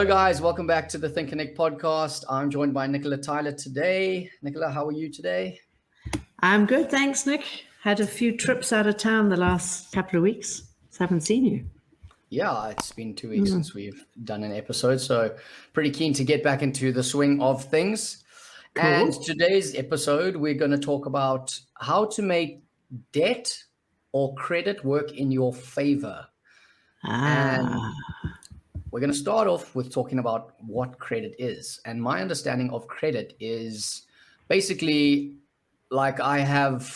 Hello, guys. Welcome back to the ThinkerNick podcast. I'm joined by Nicola Tyler today. Nicola, how are you today? I'm good, thanks, Nick. Had a few trips out of town the last couple of weeks, so I haven't seen you. Yeah, it's been 2 weeks since we've done an episode, so pretty keen to get back into the swing of things. Cool. And today's episode, we're going to talk about how to make debt or credit work in your favor. And we're going to start off with talking about what credit is. And my understanding of credit is basically like I have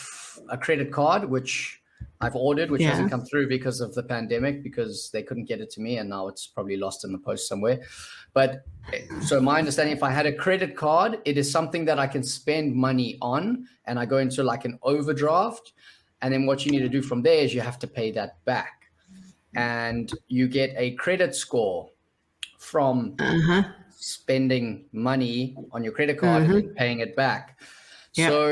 a credit card, which I've ordered, which hasn't come through because of the pandemic, because they couldn't get it to me. And now it's probably lost in the post somewhere. But so my understanding, if I had a credit card, it is something that I can spend money on, and I go into like an overdraft. And then what you need to do from there is you have to pay that back. And you get a credit score from spending money on your credit card and then paying it back. Yeah. So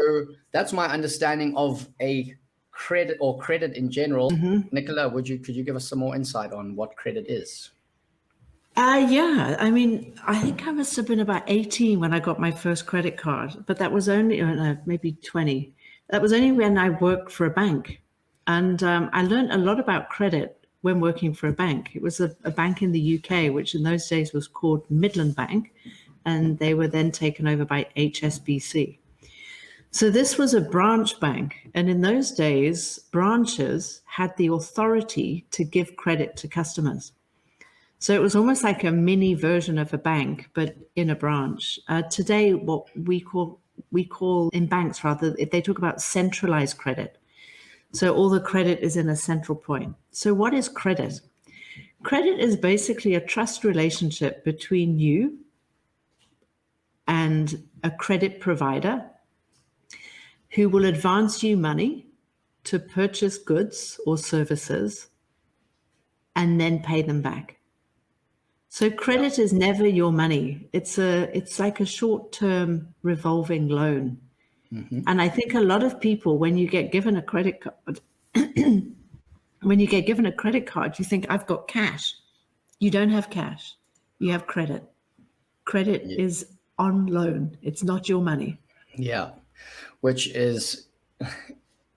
that's my understanding of a credit or credit in general. Nicola, could you give us some more insight on what credit is? Yeah, I mean, I think I must have been about 18 when I got my first credit card, but that was only maybe 20. That was only when I worked for a bank. And I learned a lot about credit when working for a bank. It was a bank in the UK, which in those days was called Midland Bank, and they were then taken over by HSBC. So this was a branch bank, and in those days, branches had the authority to give credit to customers. So it was almost like a mini version of a bank, but in a branch. Today, what we call in banks, rather, they talk about centralized credit. So all the credit is in a central point. So what is credit? Credit is basically a trust relationship between you and a credit provider who will advance you money to purchase goods or services and then pay them back. So credit is never your money. It's like a short-term revolving loan. And I think a lot of people, when you get given a credit card, you think, I've got cash. You don't have cash. You have credit. Credit is on loan. It's not your money. Yeah. Which is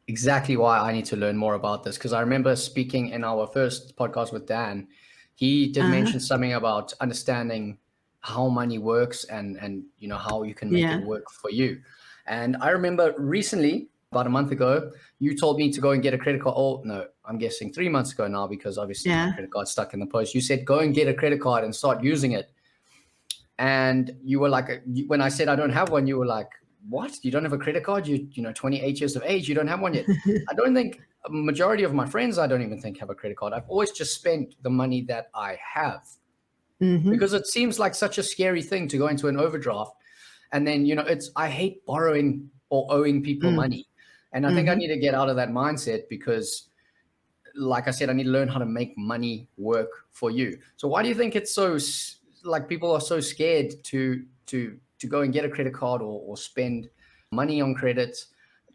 exactly why I need to learn more about this. Because I remember speaking in our first podcast with Dan, he did mention something about understanding how money works and you know how you can make it work for you. And I remember recently, about a month ago, you told me to go and get a credit card. Oh, no, I'm guessing 3 months ago now, because obviously my credit card's stuck in the post. You said, go and get a credit card and start using it. And you were like, when I said I don't have one, you were like, what? You don't have a credit card? You 28 years of age, you don't have one yet. I don't think a majority of my friends, I don't even think have a credit card. I've always just spent the money that I have because it seems like such a scary thing to go into an overdraft. And then, I hate borrowing or owing people money. And I think I need to get out of that mindset because, like I said, I need to learn how to make money work for you. So why do you think it's so, like, people are so scared to go and get a credit card or spend money on credit?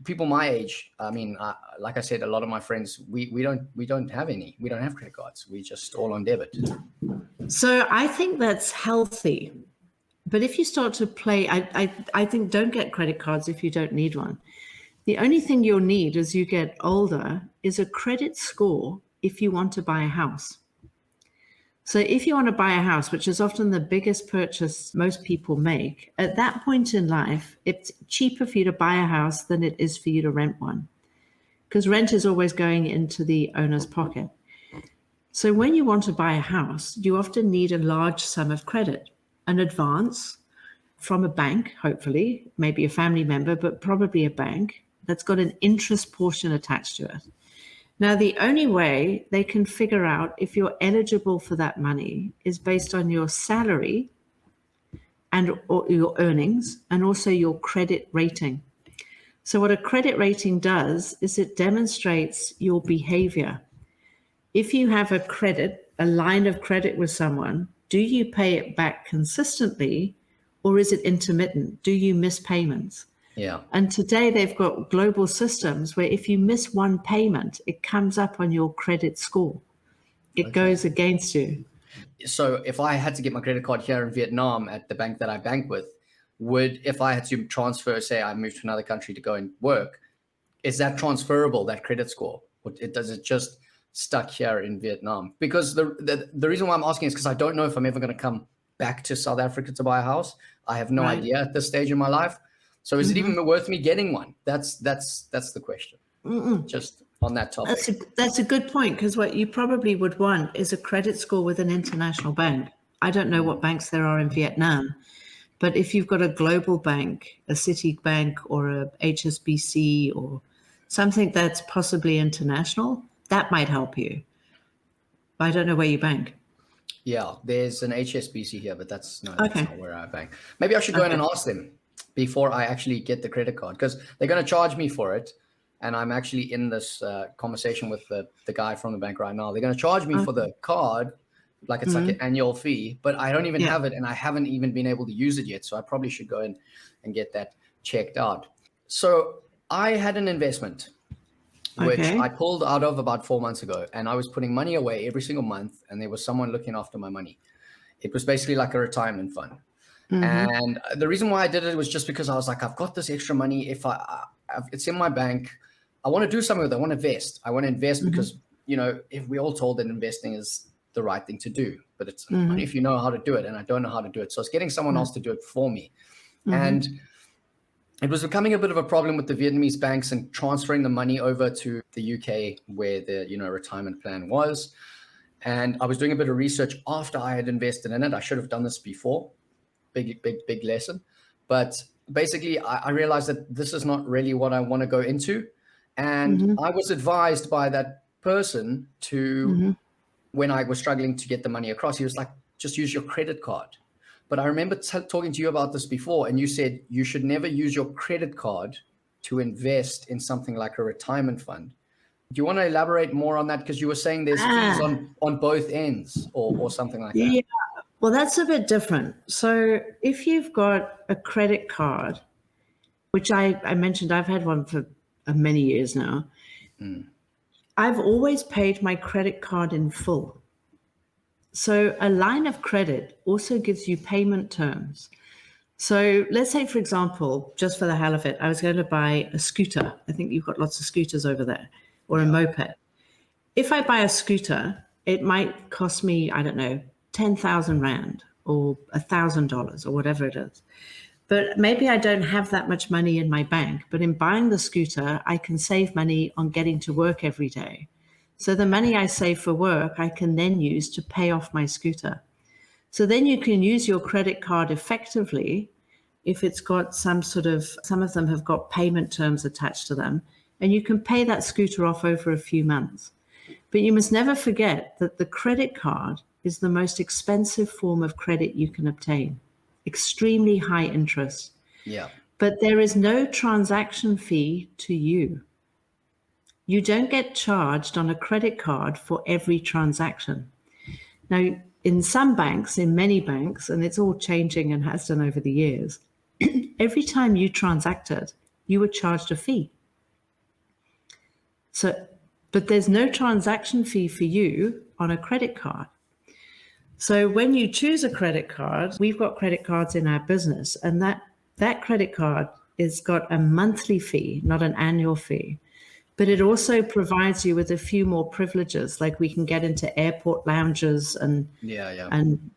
People my age, I mean, like I said, a lot of my friends, we don't have any. We don't have credit cards. We just all on debit. So I think that's healthy. But if you start to play, I think don't get credit cards if you don't need one. The only thing you'll need as you get older is a credit score if you want to buy a house. So if you want to buy a house, which is often the biggest purchase most people make, at that point in life, it's cheaper for you to buy a house than it is for you to rent one, because rent is always going into the owner's pocket. So when you want to buy a house, you often need a large sum of credit, an advance from a bank, hopefully, maybe a family member, but probably a bank that's got an interest portion attached to it. Now, the only way they can figure out if you're eligible for that money is based on your salary or your earnings and also your credit rating. So what a credit rating does is it demonstrates your behavior. If you have a line of credit with someone, do you pay it back consistently or is it intermittent? Do you miss payments? Yeah. And today they've got global systems where if you miss one payment, it comes up on your credit score. It goes against you. So if I had to get my credit card here in Vietnam at the bank that I bank with, if I had to transfer, say I moved to another country to go and work, is that transferable, that credit score? Or does it just stuck here in Vietnam? Because the reason why I'm asking is because I don't know if I'm ever going to come back to South Africa to buy a house. I have no idea at this stage in my life. So is it even worth me getting one? That's the question. Just on that topic. That's a good point, because what you probably would want is a credit score with an international bank. I don't know what banks there are in Vietnam, but if you've got a global bank, a Citibank or a HSBC or something that's possibly international, that might help you. I don't know where you bank. Yeah, there's an HSBC here, but that's not where I bank. Maybe I should go in and ask them before I actually get the credit card, because they're going to charge me for it. And I'm actually in this conversation with the guy from the bank right now. They're going to charge me for the card, like it's like an annual fee, but I don't even have it, and I haven't even been able to use it yet. So I probably should go in and get that checked out. So I had an investment, which I pulled out of about 4 months ago, and I was putting money away every single month, and there was someone looking after my money. It was basically like a retirement fund. And the reason why I did it was just because I was like, I've got this extra money. If it's in my bank, I want to do something with it. I want to invest. I want to invest because, if we all told that investing is the right thing to do, but it's only if you know how to do it. And I don't know how to do it. So it's getting someone else to do it for me. And it was becoming a bit of a problem with the Vietnamese banks and transferring the money over to the UK where the, retirement plan was. And I was doing a bit of research after I had invested in it. I should have done this before. Big lesson. But basically, I realized that this is not really what I want to go into. And I was advised by that person to, when I was struggling to get the money across, he was like, just use your credit card. But I remember talking to you about this before, and you said you should never use your credit card to invest in something like a retirement fund. Do you want to elaborate more on that? Because you were saying there's fees on both ends or something like that. Yeah, well, that's a bit different. So if you've got a credit card, which I mentioned, I've had one for many years now. I've always paid my credit card in full. So a line of credit also gives you payment terms. So let's say, for example, just for the hell of it, I was going to buy a scooter. I think you've got lots of scooters over there, or a moped. If I buy a scooter, it might cost me, I don't know, 10,000 Rand or $1,000 or whatever it is. But maybe I don't have that much money in my bank, but in buying the scooter, I can save money on getting to work every day. So the money I save for work, I can then use to pay off my scooter. So then you can use your credit card effectively if it's got some of them have got payment terms attached to them, and you can pay that scooter off over a few months. But you must never forget that the credit card is the most expensive form of credit you can obtain. Extremely high interest. Yeah. But there is no transaction fee to you. You don't get charged on a credit card for every transaction. Now, in some banks, in many banks, and it's all changing and has done over the years, every time you transacted, you were charged a fee. So, but there's no transaction fee for you on a credit card. So when you choose a credit card, we've got credit cards in our business, and that credit card has got a monthly fee, not an annual fee. But it also provides you with a few more privileges, like we can get into airport lounges and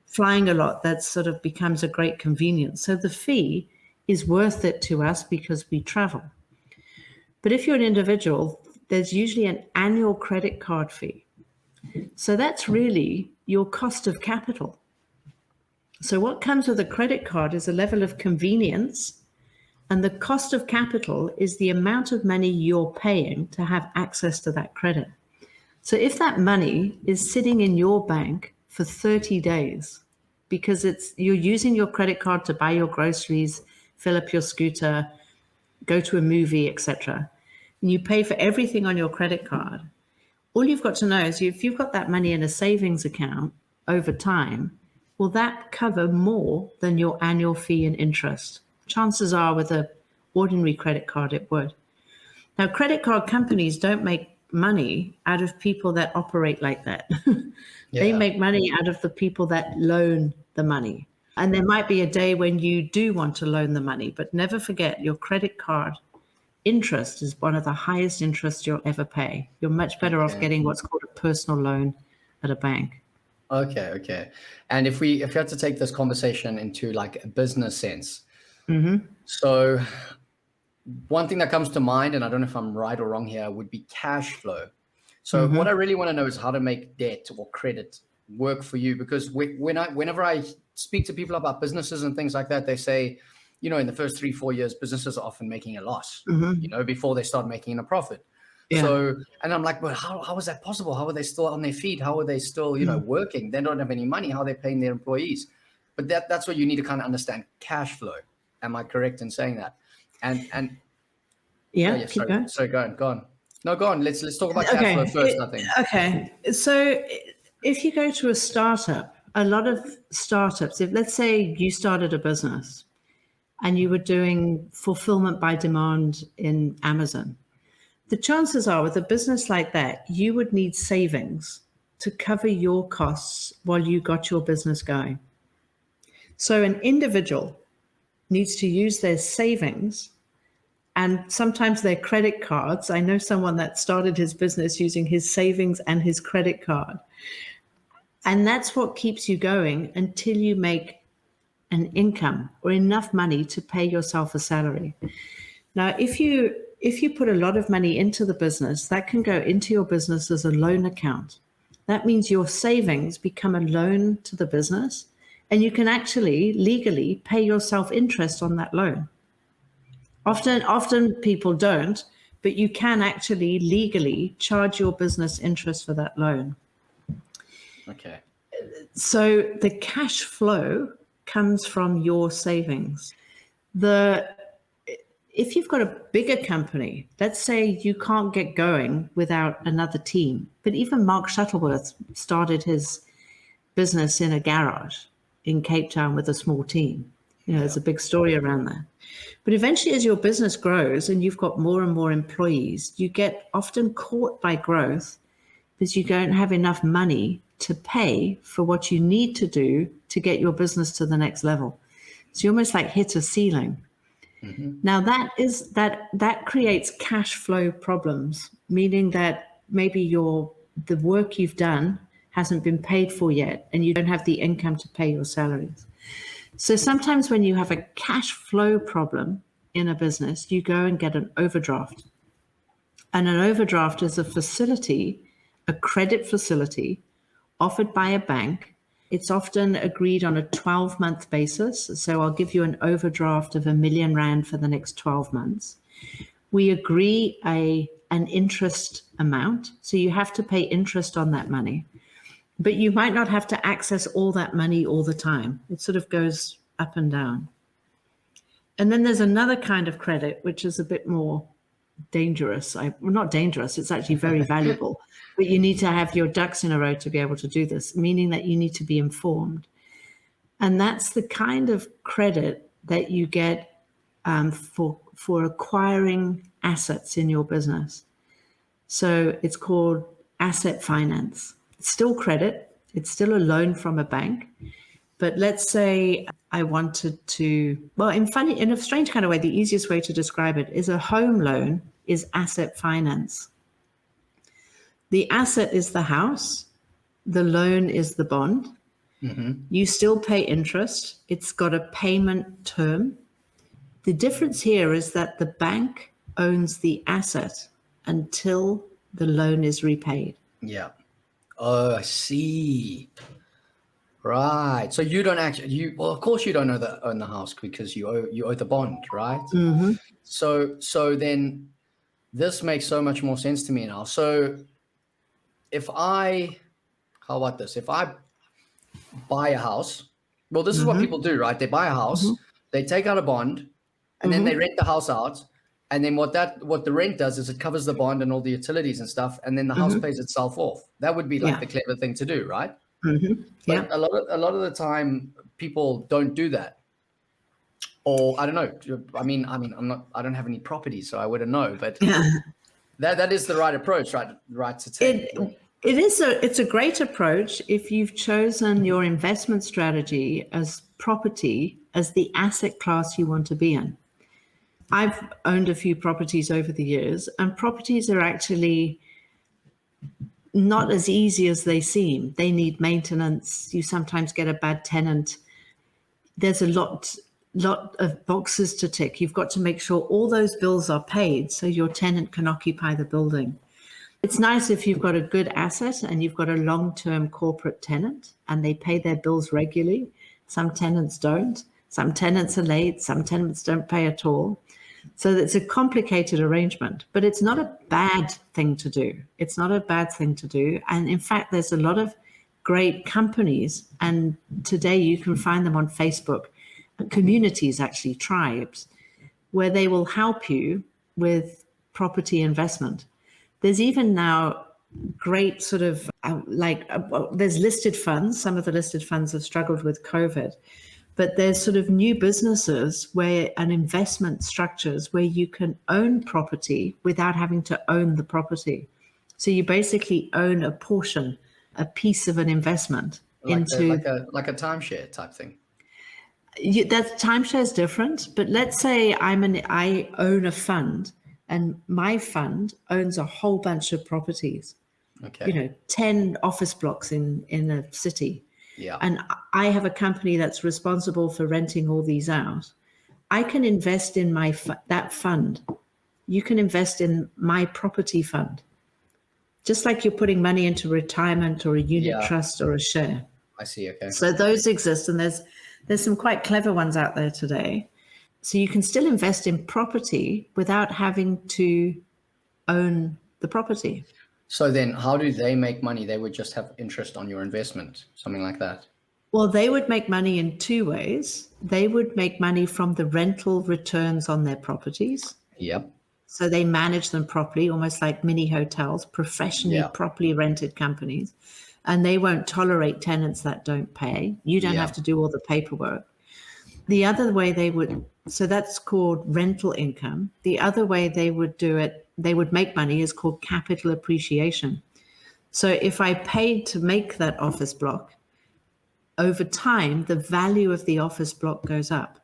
flying a lot. That sort of becomes a great convenience. So the fee is worth it to us because we travel. But if you're an individual, there's usually an annual credit card fee. So that's really your cost of capital. So what comes with a credit card is a level of convenience, and the cost of capital is the amount of money you're paying to have access to that credit. So if that money is sitting in your bank for 30 days, because you're using your credit card to buy your groceries, fill up your scooter, go to a movie, etc., and you pay for everything on your credit card, all you've got to know is if you've got that money in a savings account over time, will that cover more than your annual fee and interest? Chances are with an ordinary credit card, it would. Now, credit card companies don't make money out of people that operate like that. They make money out of the people that loan the money. And there might be a day when you do want to loan the money, but never forget your credit card interest is one of the highest interests you'll ever pay. You're much better off getting what's called a personal loan at a bank. Okay. And if you had to take this conversation into like a business sense, so one thing that comes to mind, and I don't know if I'm right or wrong here, would be cash flow. So what I really want to know is how to make debt or credit work for you, because whenever I speak to people about businesses and things like that, they say, you know, in the first 3-4 years, businesses are often making a loss, you know, before they start making a profit. Yeah. So, and I'm like, well, how is that possible? How are they still on their feet? How are they still, you know, working? They don't have any money. How are they paying their employees? But that's what you need to kind of understand cash flow. Am I correct in saying that? And yeah, keep going. Sorry, go on. No, go on. Let's talk about cash flow first, I think. Okay. So if you go to a startup, a lot of startups, if let's say you started a business and you were doing fulfillment by demand in Amazon, the chances are with a business like that, you would need savings to cover your costs while you got your business going. So an individual needs to use their savings and sometimes their credit cards. I know someone that started his business using his savings and his credit card. And that's what keeps you going until you make an income or enough money to pay yourself a salary. Now, if you put a lot of money into the business, that can go into your business as a loan account. That means your savings become a loan to the business, and you can actually legally pay yourself interest on that loan. Often people don't, but you can actually legally charge your business interest for that loan. Okay. So the cash flow comes from your savings. If you've got a bigger company, let's say you can't get going without another team, but even Mark Shuttleworth started his business in a garage in Cape Town with a small team. You know, there's a big story around that. But eventually, as your business grows and you've got more and more employees, you get often caught by growth because you don't have enough money to pay for what you need to do to get your business to the next level. So you almost like hit a ceiling. Now that creates cash flow problems, meaning that maybe the work you've done hasn't been paid for yet and you don't have the income to pay your salaries. So sometimes when you have a cash flow problem in a business, you go and get an overdraft. And an overdraft is a facility, a credit facility offered by a bank. It's often agreed on a 12-month basis. So I'll give you an overdraft of R1 million for the next 12 months. We agree an interest amount. So you have to pay interest on that money. But you might not have to access all that money all the time. It sort of goes up and down. And then there's another kind of credit, which is a bit more dangerous. Well, not dangerous, it's actually very valuable. But you need to have your ducks in a row to be able to do this, meaning that you need to be informed. And that's the kind of credit that you get for acquiring assets in your business. So it's called asset finance. It's still credit. It's still a loan from a bank. But let's say I wanted to, well, in a strange kind of way, the easiest way to describe it is a home loan is asset finance. The asset is the house. The loan is the bond. You still pay interest. It's got a payment term. The difference here is that the bank owns the asset until the loan is repaid. Yeah. Oh, I see. Right. So you don't actually, well, of course you don't own the house because you owe the bond, right? So then this makes so much more sense to me now. So how about this? If I buy a house, well, this is what people do, right? They buy a house, they take out a bond, and then they rent the house out. And then what the rent does is it covers the bond and all the utilities and stuff, and then the house pays itself off. That would be like the clever thing to do, right? But a lot of the time people don't do that. Or I don't know. I mean, I don't have any property, so I wouldn't know. But That is the right approach, right to take. It's a great approach if you've chosen your investment strategy as property as the asset class you want to be in. I've owned a few properties over the years, and properties are actually not as easy as they seem. They need maintenance. You sometimes get a bad tenant. There's a lot of boxes to tick. You've got to make sure all those bills are paid so your tenant can occupy the building. It's nice if you've got a good asset and you've got a long-term corporate tenant and they pay their bills regularly. Some tenants don't. Some tenants are late. Some tenants don't pay at all. So it's a complicated arrangement, but it's not a bad thing to do. It's not a bad thing to do. And in fact, there's a lot of great companies, and today you can find them on Facebook, communities, actually tribes, where they will help you with property investment. There's even now great sort of there's listed funds. Some of the listed funds have struggled with COVID, but there's sort of new businesses where an investment structures where you can own property without having to own the property. So you basically own a portion, a piece of an investment into like a timeshare type thing. That timeshare is different, but let's say I own a fund, and my fund owns a whole bunch of properties. Okay. 10 office blocks in a city. Yeah. And I have a company that's responsible for renting all these out. I can invest in that fund. You can invest in my property fund, just like you're putting money into retirement or a unit trust or a share. I see. Okay. So those exist, and there's some quite clever ones out there today. So you can still invest in property without having to own the property. So then how do they make money? They would just have interest on your investment, something like that. Well, they would make money in two ways. They would make money from the rental returns on their properties. Yep. So they manage them properly, almost like mini hotels, professionally, properly rented companies. And they won't tolerate tenants that don't pay. You don't have to do all the paperwork. The other way so that's called rental income. The other way they would do it, they would make money, is called capital appreciation. So if I paid to make that office block, over time, the value of the office block goes up.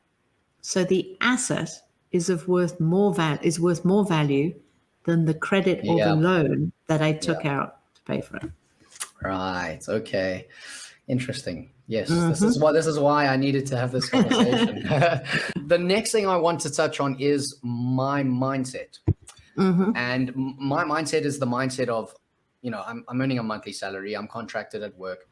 So the asset is worth more value than the credit or the loan that I took out to pay for it. Right. Okay. Interesting. Yes. Mm-hmm. This is why I needed to have this conversation. The next thing I want to touch on is my mindset. Mm-hmm. And my mindset is the mindset of, I'm earning a monthly salary. I'm contracted at work.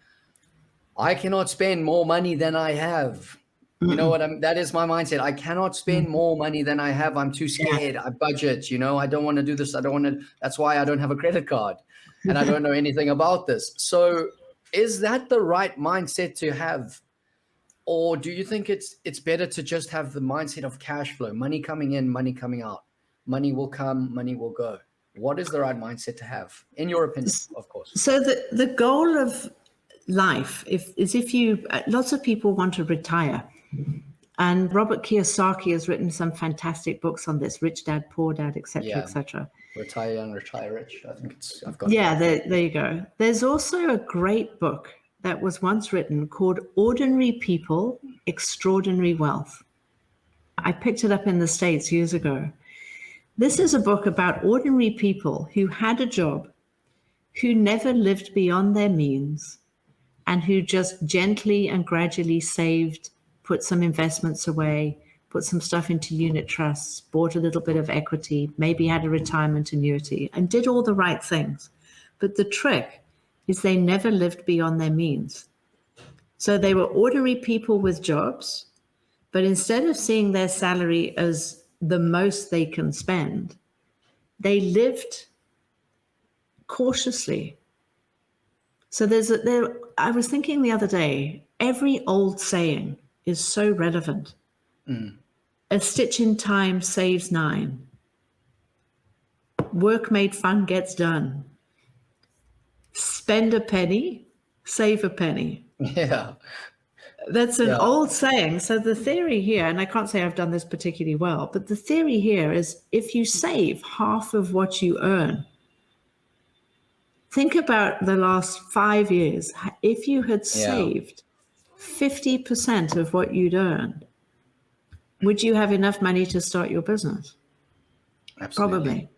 I cannot spend more money than I have. Mm-hmm. You know what? That is my mindset. I cannot spend more money than I have. I'm too scared. I budget, I don't want to do this. That's why I don't have a credit card and I don't know anything about this. So is that the right mindset to have? Or do you think it's better to just have the mindset of cash flow, money coming in, money coming out? Money will come, money will go. What is the right mindset to have, in your opinion, of course? So the goal of life lots of people want to retire. And Robert Kiyosaki has written some fantastic books on this, Rich Dad, Poor Dad, etc., etc. Retire Young, Retire Rich. I think I've got there you go. There's also a great book that was once written called Ordinary People, Extraordinary Wealth. I picked it up in the States years ago. This is a book about ordinary people who had a job, who never lived beyond their means, and who just gently and gradually saved, put some investments away, put some stuff into unit trusts, bought a little bit of equity, maybe had a retirement annuity, and did all the right things. But the trick is they never lived beyond their means. So they were ordinary people with jobs, but instead of seeing their salary as the most they can spend, they lived cautiously. So I was thinking the other day, every old saying is so relevant. A stitch in time saves 9. Work made fun gets done. Spend a penny, save a penny. Yeah. That's an Yeah. old saying. So the theory here, and I can't say I've done this particularly well, but the theory here is if you save half of what you earn, think about the last 5 years. If you had Yeah. saved 50% of what you'd earned, would you have enough money to start your business? Absolutely. Probably.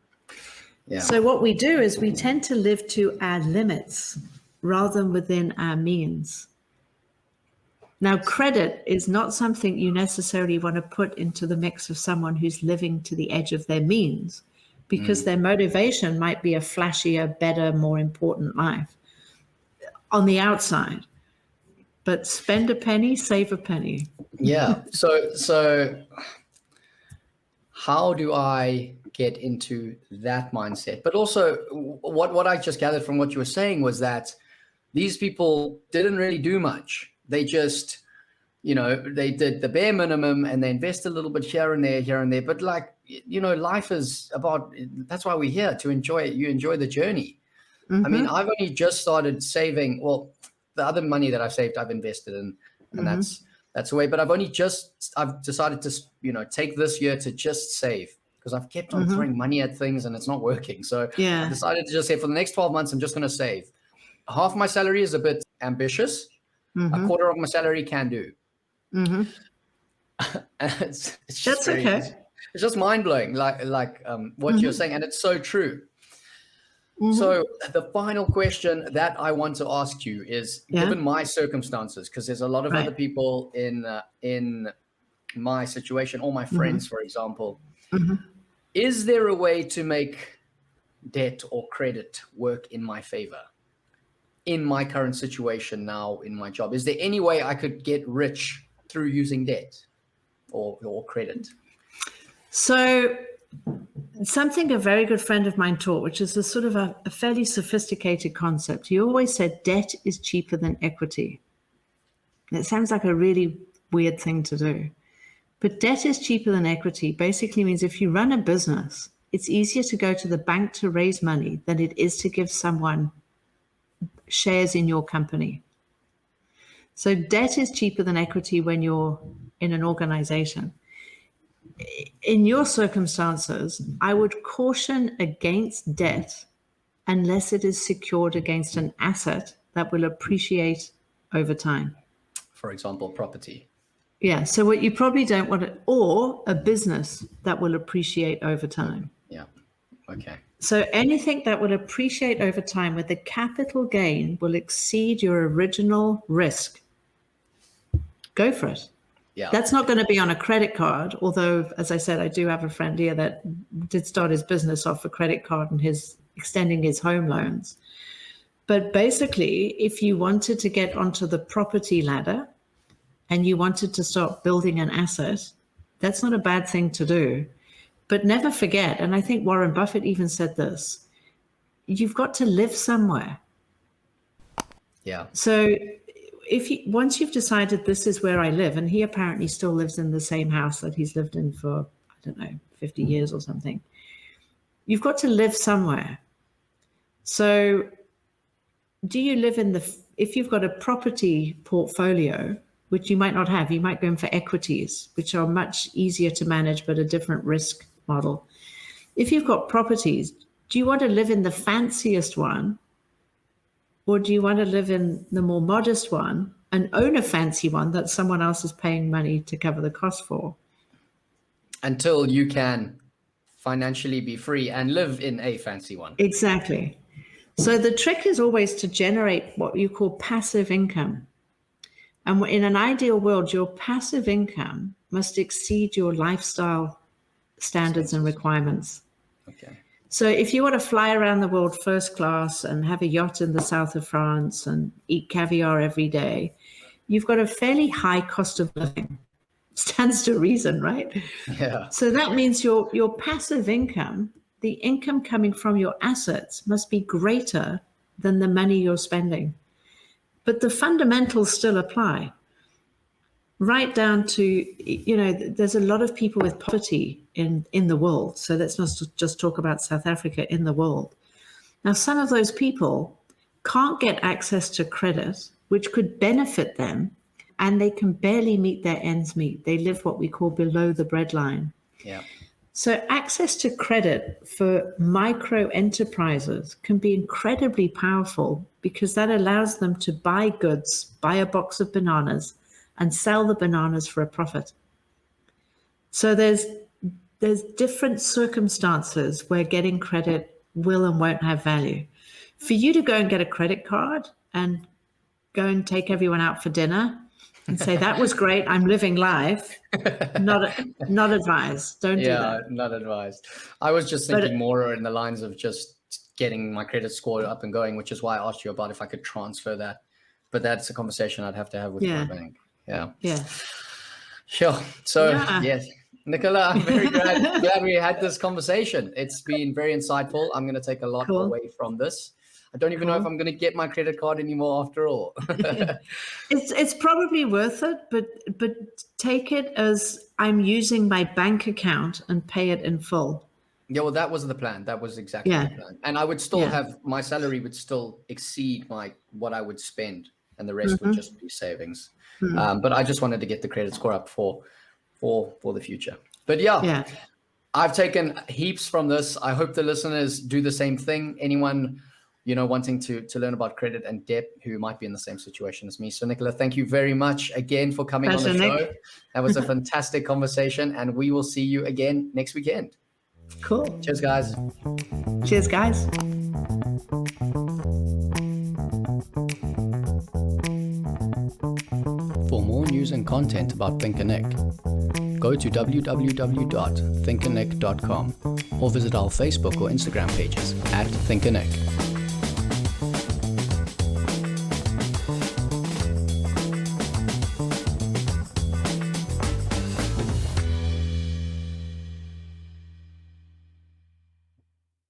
Yeah. So what we do is we tend to live to our limits rather than within our means. Now, credit is not something you necessarily want to put into the mix of someone who's living to the edge of their means, because their motivation might be a flashier, better, more important life on the outside. But spend a penny, save a penny. Yeah. So how do I get into that mindset? But also, what I just gathered from what you were saying was that these people didn't really do much. They just, they did the bare minimum and they invest a little bit here and there. But like, life is about, that's why we're here, to enjoy it. You enjoy the journey. I mean, I've only just started saving. Well, the other money that I've saved, I've invested in, and that's the way. But I've decided to, take this year to just save, because I've kept on throwing money at things and it's not working. So Yeah. I decided to just say for the next 12 months, I'm just going to save. Half my salary is a bit ambitious. A quarter of my salary can do. It's just That's okay. It's just mind blowing, like what you're saying, and it's so true. So the final question that I want to ask you is, given my circumstances, because there's a lot of other people in my situation, or my friends, for example, is there a way to make debt or credit work in my favor in my current situation now in my job? Is there any way I could get rich through using debt or credit? So something a very good friend of mine taught, which is a sort of a fairly sophisticated concept. He always said debt is cheaper than equity. And it sounds like a really weird thing to do. But debt is cheaper than equity basically means if you run a business, it's easier to go to the bank to raise money than it is to give someone shares in your company. So debt is cheaper than equity when you're in an organization. In your circumstances, I would caution against debt unless it is secured against an asset that will appreciate over time. For example, property. Yeah. So what you probably don't want to, or a business that will appreciate over time. Yeah. Okay. So anything that will appreciate over time where the capital gain will exceed your original risk, go for it. Yeah. That's not going to be on a credit card, although, as I said, I do have a friend here that did start his business off a credit card and extending his home loans. But basically, if you wanted to get onto the property ladder and you wanted to start building an asset, that's not a bad thing to do. But never forget, and I think Warren Buffett even said this, you've got to live somewhere. Yeah. So once you've decided this is where I live, and he apparently still lives in the same house that he's lived in for, 50 years or something, you've got to live somewhere. So do you live if you've got a property portfolio, which you might not have, you might go in for equities, which are much easier to manage, but a different risk model. If you've got properties, do you want to live in the fanciest one? Or do you want to live in the more modest one and own a fancy one that someone else is paying money to cover the cost for? Until you can financially be free and live in a fancy one. Exactly. So the trick is always to generate what you call passive income. And in an ideal world, your passive income must exceed your lifestyle standards and requirements. Okay. So if you want to fly around the world first class and have a yacht in the south of France and eat caviar every day, you've got a fairly high cost of living. Stands to reason, right? Yeah. So that means your passive income, the income coming from your assets, must be greater than the money you're spending. But the fundamentals still apply. Right down to, there's a lot of people with poverty in the world. So let's not just talk about South Africa, in the world. Now, some of those people can't get access to credit, which could benefit them and they can barely meet their ends meet. They live what we call below the breadline. Yeah. So access to credit for micro enterprises can be incredibly powerful because that allows them to buy goods, buy a box of bananas, and sell the bananas for a profit. So there's different circumstances where getting credit will and won't have value. For you to go and get a credit card and go and take everyone out for dinner and say, that was great, I'm living life, not advised. Don't do that. Not advised. I was just thinking more in the lines of just getting my credit score up and going, which is why I asked you about if I could transfer that. But that's a conversation I'd have to have with my bank. Yeah. Yeah. Sure. So, yes. Nicola, I'm very glad we had this conversation. It's been very insightful. I'm going to take a lot away from this. I don't even know if I'm going to get my credit card anymore after all. It's probably worth it, but take it as I'm using my bank account and pay it in full. Yeah, well, that was the plan. That was exactly the plan. And I would still have, my salary would still exceed what I would spend, and the rest would just be savings. But I just wanted to get the credit score up for the future. But I've taken heaps from this. I hope the listeners do the same thing. Anyone, wanting to learn about credit and debt who might be in the same situation as me. So Nicola, thank you very much again for coming on the show. Nick. That was a fantastic conversation, and we will see you again next weekend. Cool. Cheers, guys. Cheers, guys. For more news and content about ThinkerNick, go to www.thinkernick.com or visit our Facebook or Instagram pages @ThinkerNick.